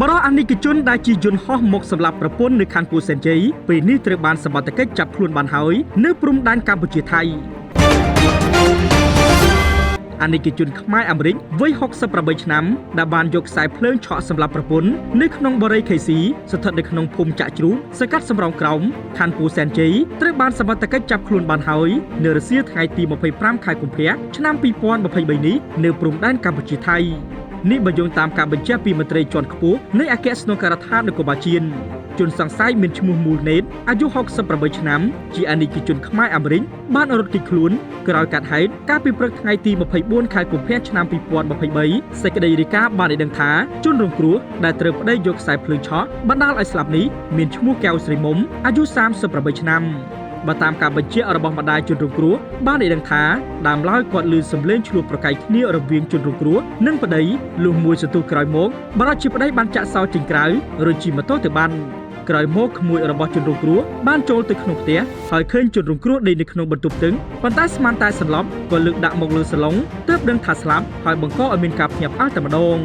បរិអានិកជនដែលជាយន្តហោះមកសម្រាប់ប្រពន្ធនៅខណ្ឌពោធិ៍សែនជ័យពេលនេះត្រូវបានសមត្ថកិច្ចចាប់ខ្លួនបានហើយនៅព្រំដែនកម្ពុជាថៃអានិកជនខ្មែរអាមេរិកវ័យ68ឆ្នាំដែលបានយកខ្សែភ្លើងឆក់សម្រាប់ប្រពន្ធនៅក្នុងបរិយា KC ស្ថិតនៅក្នុងភូមិចាក់ជ្រូកសង្កាត់សំរោងក្រោមខណ្ឌពោធិ៍សែនជ័យត្រូវបានសមត្ថកិច្ចចាប់ខ្លួនបានហើយនៅរសៀលថ្ងៃទី25ខែកុម្ភៈឆ្នាំ2023នេះនៅព្រំដែនកម្ពុជាថៃនេះបញ្យល់តាមការបញ្ជាក់ពីមន្ត្រីជាន់ខ្ពស់នៃអគ្គស្នងការដ្ឋាននគរបាលជាតិជនសង្ស័យមានឈ្មោះមូលណេតអាយុ68ឆ្នាំជាអានិកជនខ្មែរអាមេរិកបានរត់គេចខ្លួនក្រោយកាត់ហេតុកាលពីព្រឹកថ្ងៃទី24ខែកុម្ភៈឆ្នាំ2023សេចក្តីរាយការណ៍បានឲ្យដឹងថាជនរងគ្រោះដែលត្រូវប្តីយកខ្សែភ្លើងឆក់បណ្ដាលឲ្យស្លាប់នេះមានឈ្មោះកែវស្រីមុំអាយុ38ឆ្នាំបើតាមការបញ្ជាក់របស់ម្ដាយជនរងគ្រោះបានឲ្យដឹងថាដើមឡើយគាត់ឮសំឡេងឈ្លោះប្រកែកគ្នារវាងជនរងគ្រោះនិងប្តីលុះមួយសន្ទុះក្រោយមកបរិយាជាប្តីបានចាក់សោចេញក្រៅរួចជិះម៉ូតូទៅបានក្រោយមកក្មួយរបស់ជនរងគ្រោះបានចូលទៅក្នុងផ្ទះហើយឃើញជនរងគ្រោះដេកនៅក្នុងបន្ទប់ទឹកប៉ុន្តែស្មានតែសន្លប់ក៏លើកដាក់មកលើសាឡុងទើបដឹងថាស្លាប់ហើយបង្កឲ្យមានការភ្ញាក់ផ្អើលតែម្ដង